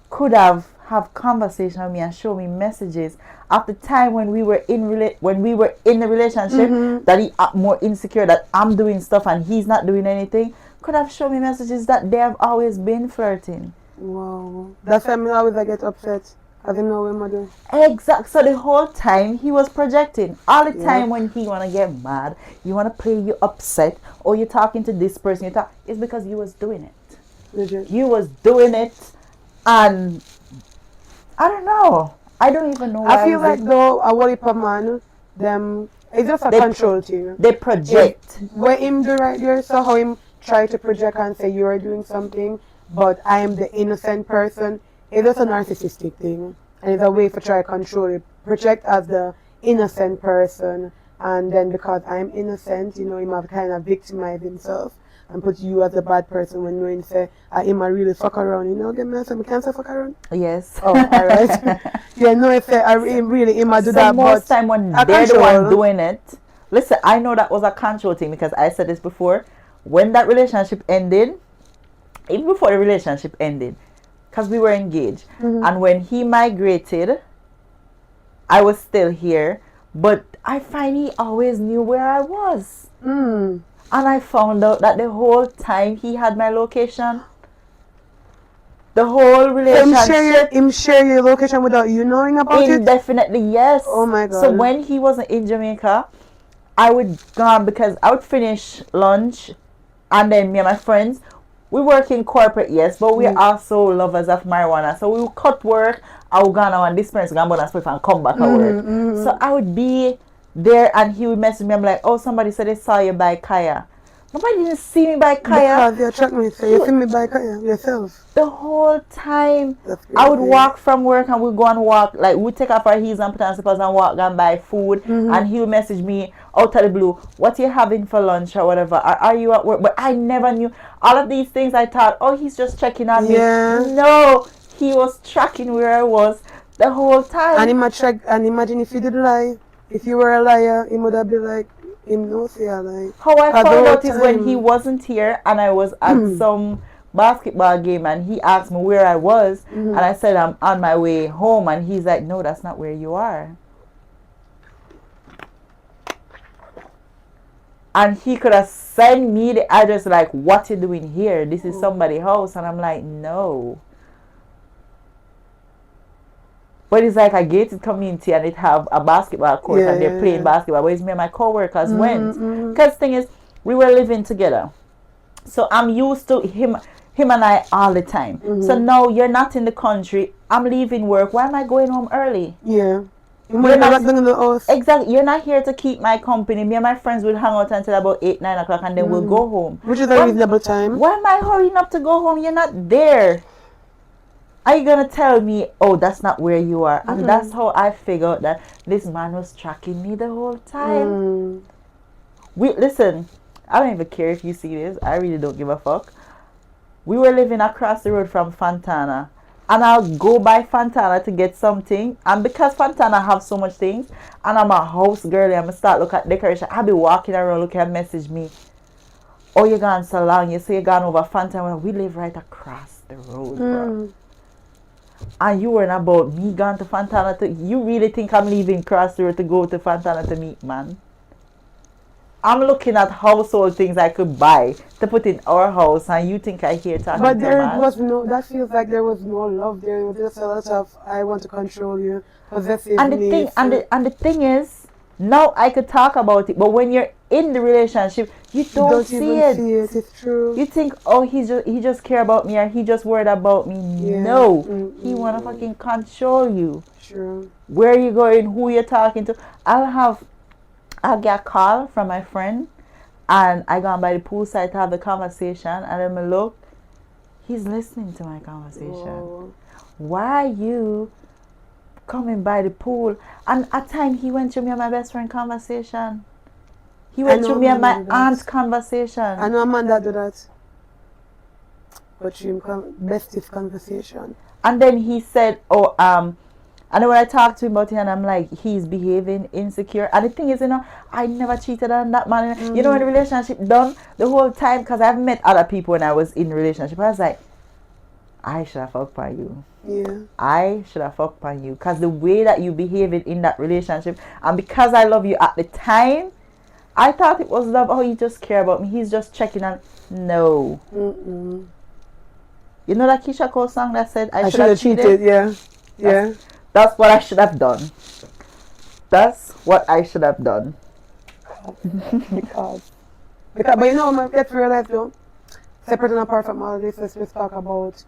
could have conversation with me and show me messages at the time when we were in the relationship that he more insecure that I'm doing stuff and he's not doing anything. Could have shown me messages that they have always been flirting. Wow. That's why I always get upset. I didn't know what mother. Exactly. So the whole time he was projecting. All the time when he wanna get mad, you wanna play you upset, or you're talking to this person, it's because you was doing it. Legit. You was doing it, and I don't know. I don't even know. I feel like though I worry for man, them it's just a control thing. They project. What him do right there, so how him try to project and say you are doing something, but I am the innocent person. It's just a narcissistic thing, and it's a way for try to control it. Project as the innocent person, and then because I'm innocent, he might kind of victimize himself and put you as a bad person when knowing say him a really fuck around. Get me some cancer fuck around. Yes. Oh, alright. If him really him a do so that. Most time when they're the one doing it. Listen, I know that was a control thing because I said this before. When that relationship ended, even before the relationship ended, because we were engaged, and when he migrated, I was still here, but I find he always knew where I was. And I found out that the whole time he had my location. The whole relationship. Him share your location without you knowing about it? Indefinitely, yes. Oh my God. So when he wasn't in Jamaica, I would go because I would finish lunch, and then me and my friends, we work in corporate, yes, but we're also lovers of marijuana. So we would cut work, I would go on and this person go and come back at work. So I would be there and he would message me. I'm like, oh, somebody said they saw you by Kaya. Nobody didn't see me by Kaya. Because you attract me, so you see me by Kaya yourself. The whole time. I would walk from work and we'd go and walk. Like, we'd take off our heels and put on slippers and walk and buy food. And he would message me out of the blue, what you having for lunch or whatever. Are you at work? But I never knew. All of these things I thought, oh, he's just checking on me. No, he was tracking where I was the whole time. And imagine if you did lie. If you were a liar, he would have been like, him no say a lie. How I found out is when he wasn't here and I was at some basketball game and he asked me where I was and I said I'm on my way home and he's like, no, that's not where you are. And he could have sent me the address like, what you doing here? This is somebody's house. And I'm like, no. But it's like a gated community and it have a basketball court and they're playing basketball. Whereas me and my co-workers went. Because the thing is, We were living together. So I'm used to him and I all the time. So now you're not in the country. I'm leaving work. Why am I going home early? Yeah. You're not, in the house. exactly. You're not here to keep my company. Me and my friends will hang out until about 8, 9 o'clock and then we'll go home. Which is a reasonable time. Why am I hurrying up to go home? You're not there. Are you gonna tell me, oh, that's not where you are? And that's how I figured that this man was tracking me the whole time. Listen, I don't even care if you see this. I really don't give a fuck. We were living across the road from Fontana. And I'll go by Fontana to get something. And because Fontana have so much things, and I'm a house girl, I'm gonna start look at decoration. I'll be walking around looking at message me. Oh, you're gone so long. You say you're gone over Fontana. We live right across the road, bro. And you weren't about me gone to Fontana to... You really think I'm leaving across the road to go to Fontana to meet, man? I'm looking at household things I could buy to put in our house, and you think I hear talking but to there man? was no, that feels like there was no love there. It was just a lot of, I want to control you, possessive And the thing is, now I could talk about it, but when you're in the relationship, you don't see even see it. It's true. You think, oh, he just care about me, or he just worried about me. Yeah. No, he wanna fucking control you. Sure. Where you going, who you're talking to. I'll get a call from my friend, and I gone by the poolside to have the conversation, and then I look, he's listening to my conversation. Whoa. Why are you coming by the pool? And at times he went through me and my best friend conversation. He went through me and my aunt's conversation. I know a man that do that. But you besties conversation. And then he said, oh, and then when I talked to him about it, and I'm like, he's behaving insecure. And the thing is, I never cheated on that man. You know, when the relationship done the whole time, because I've met other people when I was in a relationship, I was like, I should have fucked by you. Yeah. I should have fucked by you. Because the way that you behaved in that relationship, and because I love you at the time, I thought it was love. Oh, he just care about me. He's just checking on. No. You know that Keisha Cole song that said, I should have cheated? Yeah. Yeah. That's what I should have done. That's what I should have done. because but you know, let's realize though, separate and apart from all this, let's just talk about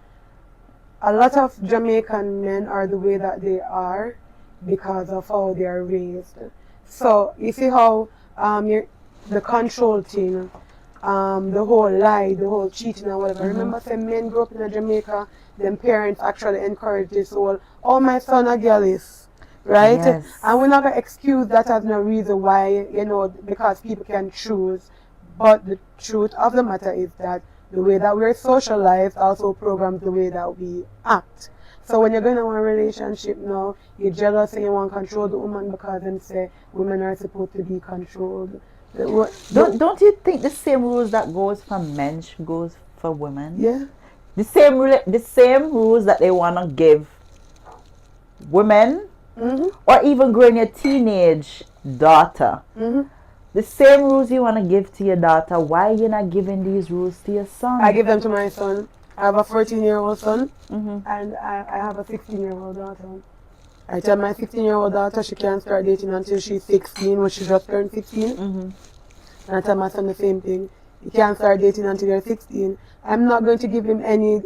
a lot of Jamaican men are the way that they are because of how they are raised. So you see how the control thing, the whole lie, the whole cheating and whatever. Remember, some men grew up in Jamaica, them parents actually encourage this whole, oh, my son a girl is, right? Yes. And we're not going to excuse that as no reason why, because people can choose. But the truth of the matter is that the way that we're socialized also programs the way that we act. So when you're going to a relationship now, you're jealous and you want to control the woman because them say women are supposed to be controlled. Don't you think the same rules that goes for men goes for women? Yeah. The same rules that they want to give women, or even growing your teenage daughter. The same rules you want to give to your daughter, why are you not giving these rules to your son? I give them to my son. I have a 14-year-old son, and I have a 16-year-old daughter. I tell my 16-year-old daughter she can't start dating until she's 16, when she just turned 15. And I tell my son the same thing. You can't start dating until you're 16. I'm not going to give him any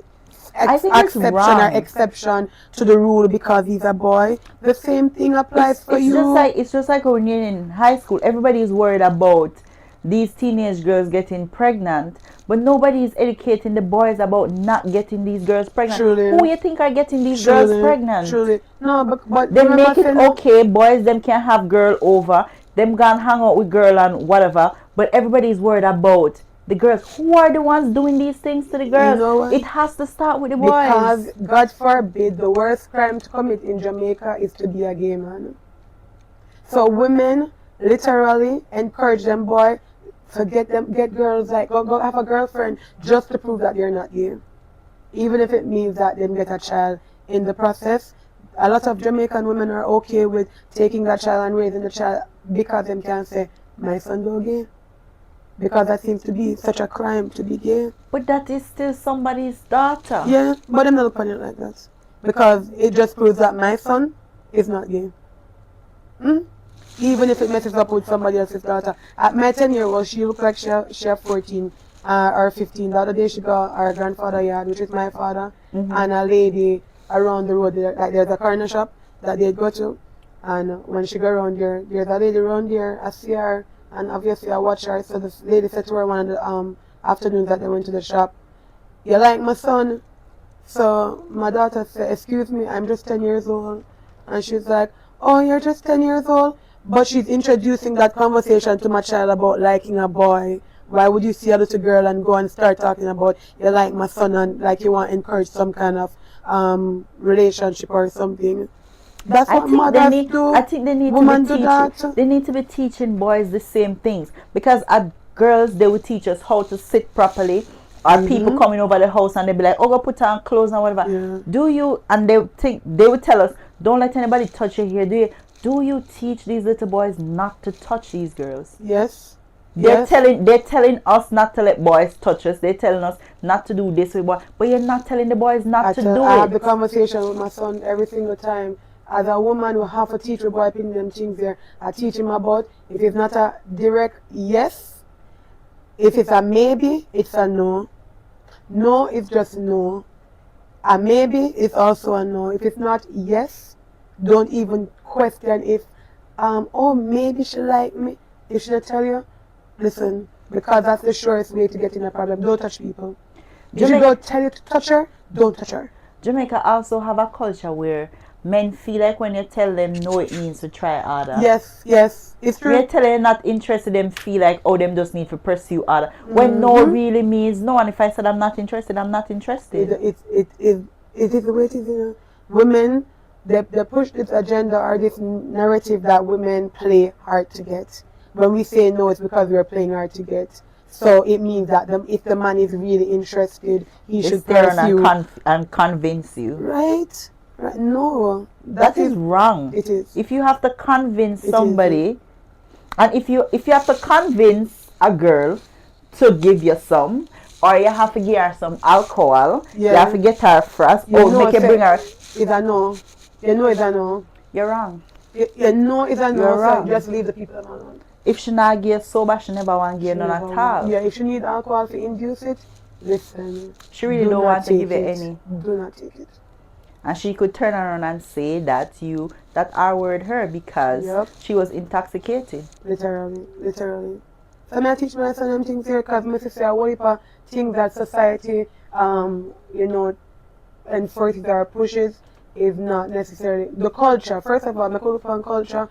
exception to the rule because he's a boy. The same thing applies for you. It's just like when you're in high school. Everybody is worried about these teenage girls getting pregnant, but nobody is educating the boys about not getting these girls pregnant. Truly. Who you think are getting these girls pregnant? Truly. No, but they make it okay. Boys, them can have girl over. Them can hang out with girl and whatever. But everybody is worried about the girls. Who are the ones doing these things to the girls? You know what? It has to start with the boys. Because, God forbid, the worst crime to commit in Jamaica is to be a gay man. So women literally encourage them boy to get girls, like go have a girlfriend just to prove that they're not gay. Even if it means that they get a child in the process. A lot of Jamaican women are okay with taking that child and raising the child because they can say, my son go gay. Because that seems to be such a crime to be gay. But that is still somebody's daughter. Yeah, but I'm not looking at it like that. Because it just proves that my son is not gay. even if it messes up with somebody else's daughter. At my 10-year-old, she looked like she had 14 or 15. The other day she got our grandfather yard, which is my father, and a lady around the road there, like there's a corner shop that they'd go to. And when she go around there, there's a lady around there, I see her, and obviously I watch her. So this lady said to her one of the afternoons that they went to the shop, "You like my son?" So my daughter said, "Excuse me, I'm just 10 years old." And she's like, "Oh, you're just 10 years old?" But she's introducing that conversation to my child about liking a boy. Why would you see a little girl and go and start talking about you like my son and like you want to encourage some kind of relationship or something? That's what mothers do. I think they need Women to be do that. teaching. They need to be teaching boys the same things, because at girls they will teach us how to sit properly. Or people coming over the house and they be like, "Oh, go put on clothes and whatever." Yeah. Do you? And they would tell us, "Don't let anybody touch your hair." Do you teach these little boys not to touch these girls? Yes. They're telling us not to let boys touch us. They're telling us not to do this with boys, but you're not telling the boys not to do I it. have the conversation with my son every single time. As a woman who have to teach a boy putting them things there, I teach him about if it's not a direct yes, if it's a maybe, it's a no. No is just no. A maybe is also a no. If it's not yes, don't even question if oh, maybe she like me. If she not tell you, listen, because that's the surest way to get in a problem. Don't touch people. If she don't tell you to touch her, don't touch her. Jamaica also have a culture where men feel like when you tell them no, it means to try harder. Yes, it's true. When you tell them not interested, them feel like, oh, them just need to pursue harder. When no really means no, and if I said I'm not interested, I'm not interested. It is the way it is, you know. Women, they push this agenda or this narrative that women play hard to get. When we say no, it's because we're playing hard to get. So it means that if the man is really interested, he should pursue and convince you. Right? No, that is wrong. It is. If you have to convince somebody, and if you have to convince a girl to give you some, or you have to give her some alcohol, you have to get her first, or make you bring her. It's a no. You know it's a no. You're wrong. You know it's a no. You're wrong. So just leave the people alone. If she not get sober, she never want to get none at all. Yeah, if she need alcohol to induce it, listen. She really don't want to give it any. Do not take it. And she could turn around and say that R-word her because she was intoxicated. Literally. So I teach my son them things here because my sister a whole heap of things that society enforces or pushes is not necessarily the culture. First of all, I could look on culture.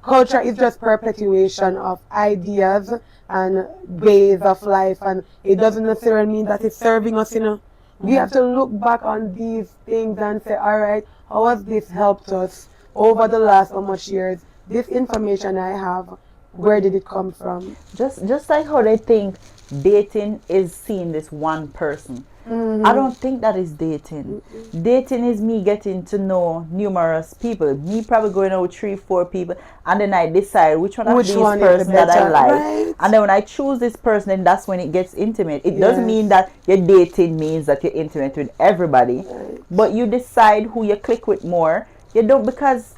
Culture is just perpetuation of ideas and ways of life, and it doesn't necessarily mean that it's serving us, you know. We have to look back on these things and say, all right, how has this helped us over the last how much years? This information I have, where did it come from? Just like how they think dating is seeing this one person. I don't think that is dating. Dating is me getting to know numerous people. Me probably going out with 3-4 people, and then I decide which one of these person that I like. Right. And then when I choose this person, then that's when it gets intimate. It doesn't mean that you're dating means that you're intimate with everybody. Right. But you decide who you click with more. You don't, because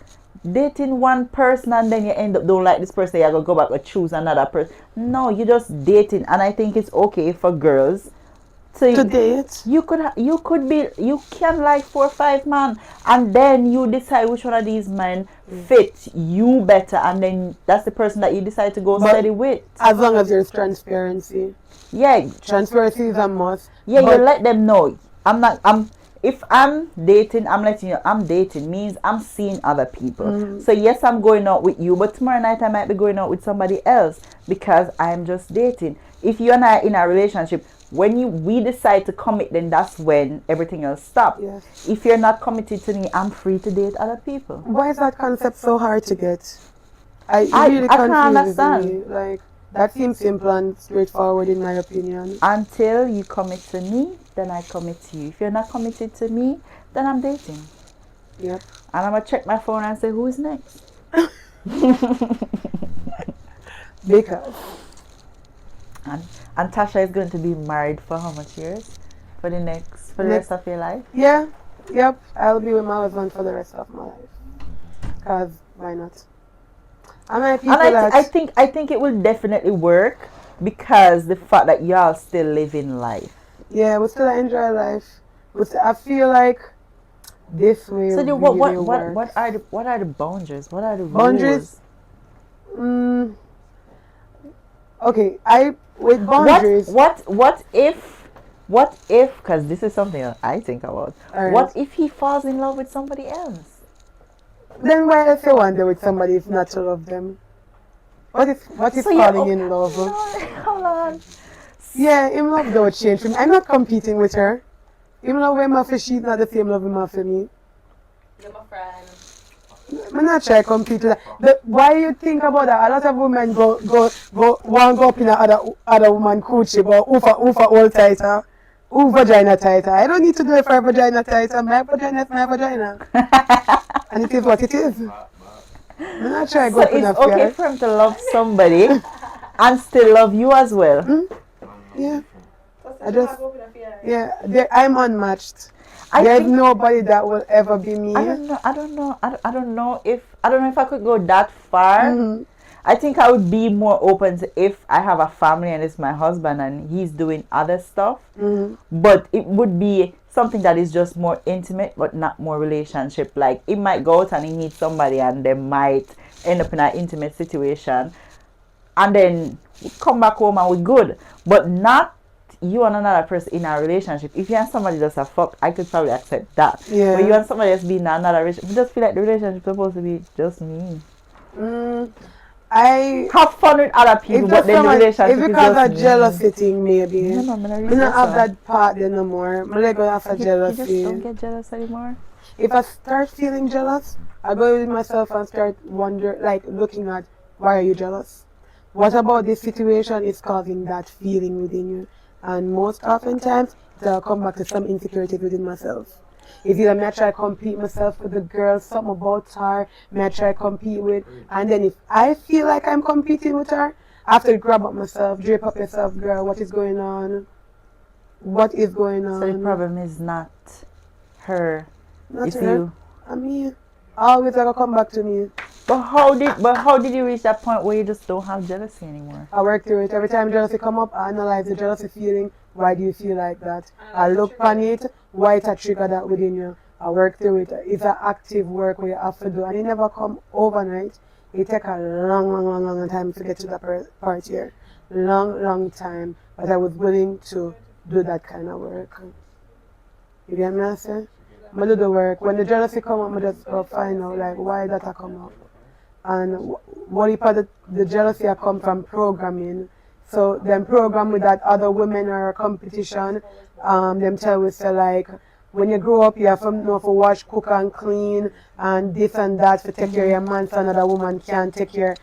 dating one person and then you end up don't like this person, you're gonna go back and choose another person. No, you're just dating. And I think it's okay for girls to date. You can like 4 or 5 men, and then you decide which one of these men fit you better, and then that's the person that you decide to go steady with. As long as there's transparency. Yeah, transparency is a must. Yeah, you let them know. If I'm dating, I'm letting you. I'm dating means I'm seeing other people. So yes, I'm going out with you, but tomorrow night I might be going out with somebody else because I'm just dating. If you and I are in a relationship, when we decide to commit, then that's when everything else stops. Yes. If you're not committed to me, I'm free to date other people. Why is that concept so hard to get? I can't understand. Me. Like, that seems simple and straightforward in my opinion. Until you commit to me, then I commit to you. If you're not committed to me, then I'm dating. Yep. And I'm going to check my phone and say, who is next? Because. And Tasha is going to be married for how much years? For the rest of your life? Yeah. Yep. I'll be with my husband for the rest of my life. Because why not? I mean, And people that I think it will definitely work because the fact that y'all still living life. yeah, we still enjoy life. I feel like this way So really works. what are the boundaries? What are the Boundaries. rules? Mm, okay, I with What boundaries. what if because this is something that I think about. All right. What if he falls in love with somebody else? Then why if you wander with somebody if not to love them? What if So you're falling in love? no, hold on. Yeah, him love don't change for me. I'm not competing with her. Him love him for she's not the same love him for me. You're my friend. I'm not try to compete with that. Why you think about that? A lot of women go up in a other woman coochie, but who for all tighter, who vagina tighter. I don't need to do it for vagina tighter. My vagina is my vagina, and it is what it is. I'm not try to So go up in it's a okay fear. for him to love somebody and still love you as well. Yeah, So I just go with a fear. yeah. I'm unmatched. I There's think nobody that will ever be me. I don't know. I don't know if I could go that far. Mhm. I think I would be more open to if I have a family and it's my husband and he's doing other stuff. Mhm. But it would be something that is just more intimate, but not more relationship. Like it might go out and he meets somebody and they might end up in an intimate situation, and then we come back home and we're good. But not you and another person in a relationship. If you and somebody just a fuck, I could probably accept that. Yeah. But you and somebody else being in another relationship, I just feel like the relationship is supposed to be just me. Mm, I Have fun with other people, It's but just then the from it's relationship is because just of me. jealousy thing maybe. No, I'm gonna Me read not that have song. that part there no more. Me let go after You just jealousy. don't get jealous anymore. If I start feeling jealous, I go with myself and start looking at why are you jealous? What about this situation is causing that feeling within you? And most oftentimes, it'll come back to some insecurity within myself. It's either me I try to compete myself with the girl, something about her, me I try to compete with, and then if I feel like I'm competing with her, I have to grab up myself, drape up yourself, girl, what is going on? What is going on? So the problem is not her. Not It's her. you. I mean, always gotta come back to me. But how did you reach that point where you just don't have jealousy anymore? I work through it. Every time jealousy come up, I analyze the jealousy feeling. Why do you feel like that? I look on it. Why it a trigger that within you? I work through it. It's an active work where you have to do, and it never come overnight. It take a long time to get to that part here. Long time. But I was willing to do that kind of work. You get me? I say? I do the work. When the jealousy come up, I just go find out like why that a come up. And what if the jealousy come from programming? So them program with that other women or competition, them tell us say like when you grow up you have to know for wash, cook and clean and this and that to take care of your man so another woman can't take your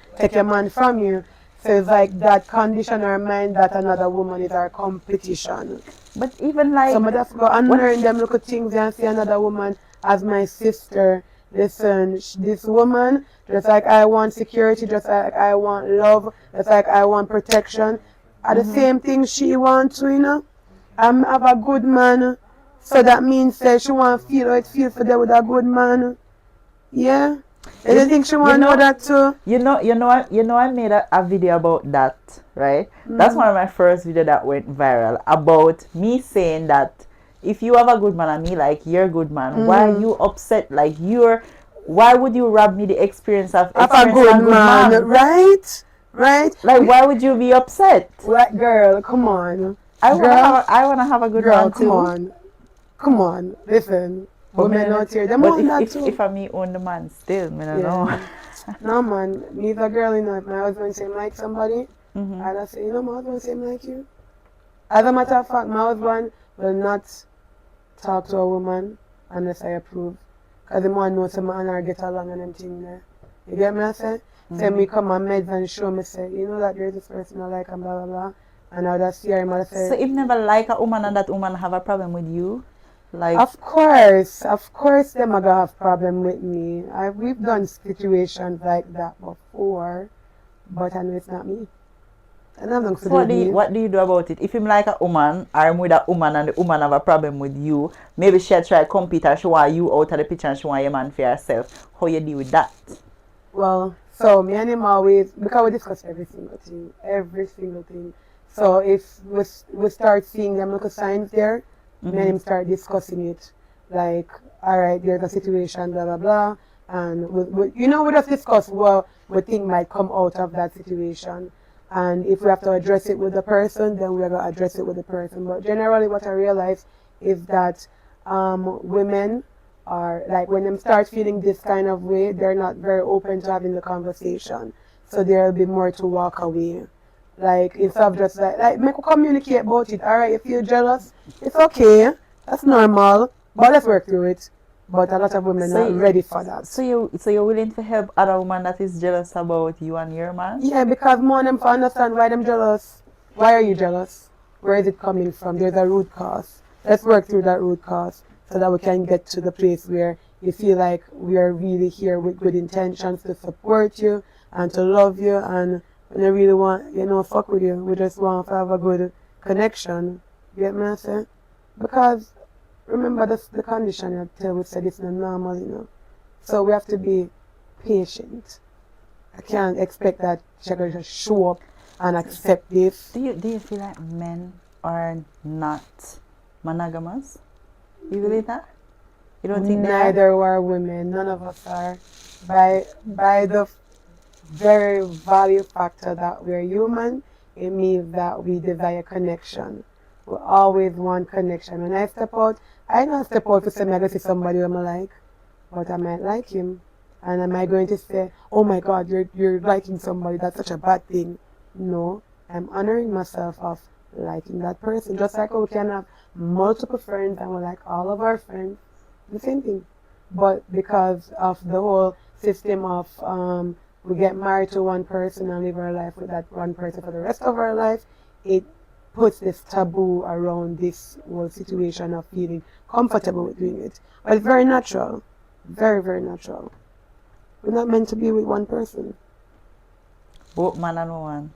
man from you. So it's like that condition our mind that another woman is our competition. But even like So I just go and learn them little things and see another woman as my sister. Listen, this woman, just like I want security, just like I want love, just like I want protection, are the same thing she wants to, have a good man. So that means that she want to feel how it feels for them with a good man. Yeah? And you think she want to know that too? I made a video about that, right? That's one of my first video that went viral about me saying that if you have a good man and me like you're a good man, why are you upset? Like why would you rob me the experience of Have a good man, right? Right? Like why would you be upset? Like, girl, come on. I wanna have a good Girl, man too. come on. Listen, women out here, them want that too. If I me own the man still, I don't know. No man, me's a girl, if my husband say him like somebody, I'd have say, my husband say him like you. As a matter of fact, my husband will not talk to a woman unless I approve. Because the man knows some man and her get along and them thing there. You get me I say? Say me come on meds and show me say, you know that there's this person I like and blah blah blah. And I'll just hear him and say, So if never like a woman and that woman have a problem with you? Like of course them are gonna have problem with me. We've done situations like that before, but I know it's not me. And I'm not so what do you do about it? If him like a woman or him with a woman and the woman have a problem with you, maybe she try to compete or she want you out of the picture and she want your man for herself. How you deal with that? Well, So me and him always, because we discuss every single thing. So if we start seeing them little signs there, me and him start discussing it. Like, all right, there's a situation, blah blah blah, and we just discuss what we think might come out of that situation. And if we have to address it with the person, then we're gonna address it with the person. But generally, what I realize is that women are like, when them start feeling this kind of way, they're not very open to having the conversation. So there'll be more to walk away. Like, instead of just like make a communicate about it. All right, you feel jealous, it's okay, that's normal, but let's work through it. But a lot of women are not ready for that. So you're willing to help other woman that is jealous about you and your man? Yeah, because more of them for understand why them jealous. Why are you jealous? Where is it coming from? There's a root cause. Let's work through that root cause so that we can get to the place where you feel like we are really here with good intentions to support you and to love you, and when they really want, fuck with you. We just want to have a good connection. You get me I say? Because remember, that's the condition until we said it's not normal. So we have to be patient. I can't expect that she's going to show up and accept this. Do you feel like men are not monogamous? You believe that? You don't think neither are women? None of us are. By the very value factor that we're human, it means that we desire connection. We always want connection. When I step out, I don't step out to say I'm going to see somebody who I like, but I might like him. And am I going to say, oh my God, you're liking somebody, that's such a bad thing? No, I'm honoring myself of liking that person. Just like we can have multiple friends and we like all of our friends, the same thing. But because of the whole system of we get married to one person and live our life with that one person for the rest of our life, it puts this taboo around this whole situation of feeling comfortable with doing it. But it's very natural. Very, very natural. We're not meant to be with one person. Both man and woman.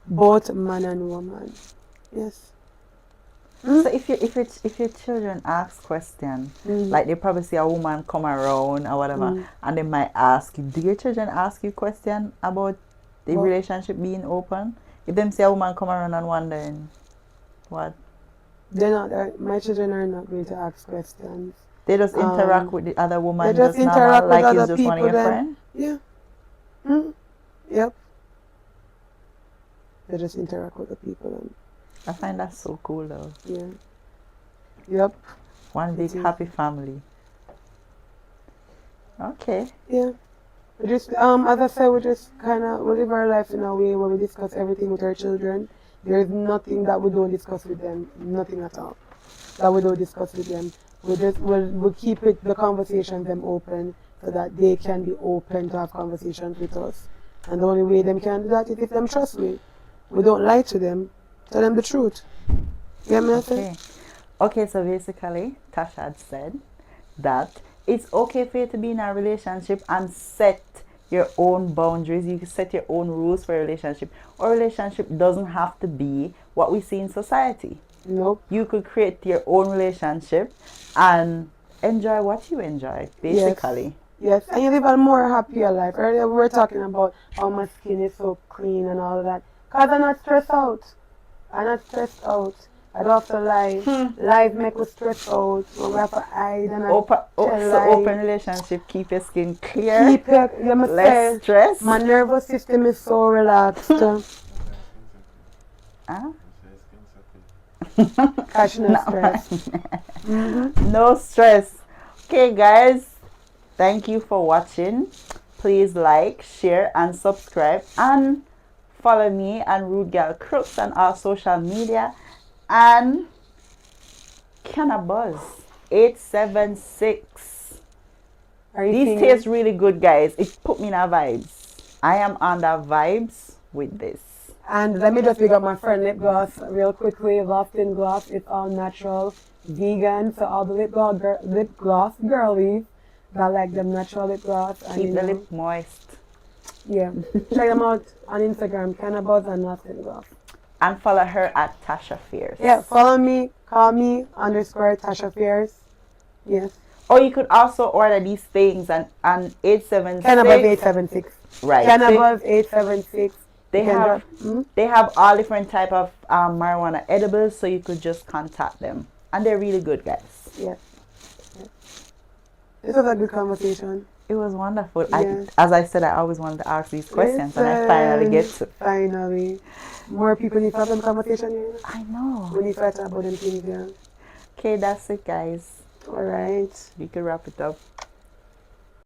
Both man and woman. Yes. So if your children ask questions, like they probably see a woman come around or whatever, and they might ask you, do your children ask you questions about the relationship being open? If them see a woman come around and wondering, what? They're not. My children are not going to ask questions. They just interact with the other woman. They just interact with like other it's just people. One of your friends. Yeah. Yep. They just interact with the people. And I find that so cool though. yeah. Yep. One big happy family. Okay. Yeah. We just as I said, we just we live our life in a way where we discuss everything with our children. There is nothing that we don't discuss with them. Nothing at all that we don't discuss with them. We'll keep the conversations them open so that they can be open to have conversations with us. And the only way them can do that is if them trust me. We don't lie to them. Tell them the truth. You get me? Okay. Okay, so basically, Tasha had said that it's okay for you to be in a relationship and set your own boundaries. You can set your own rules for a relationship. Or relationship doesn't have to be what we see in society. Nope. You could create your own relationship and enjoy what you enjoy, basically. Yes, and you live a more happier life. Earlier we were talking about how my skin is so clean and all that. Because I'm not stressed out. I'm not stressed out. I don't have to lie. Lies make us stress out. When we have to hide and open relationship, keep your skin clear. Keep your, less stress. My nervous system is so relaxed. Cash no stress. No stress. Okay, guys. Thank you for watching. Please like, share, and subscribe. And follow me and Rude Girl Crooks on our social media. And Cannabuzz 876. These taste really good, guys. It put me in a vibes. I am under vibes with this. And let me just pick up my friend lip gloss real quickly. Lost in Gloss. It's all natural, vegan. So all the lip gloss girlies that like them natural lip gloss. Keep the lip moist. Yeah. Check them out on Instagram, Cannabuzz and Lost in Gloss. And follow her at Tasha Fierce. Yeah, follow me, call me _ Tasha Fierce. Yes. Or you could also order these things and 876. Can above 876. Right. Can So above 876. they You can have drop- they have all different type of marijuana edibles, so you could just contact them, and they're really good, guys. Yeah. This was a good conversation. It was wonderful. Yeah. As I said, I always wanted to ask these questions, and I finally get to. Finally. More people need to have them conversation here. I know. We need to talk about them things, yeah. Okay, that's it, guys. All right. You can wrap it up.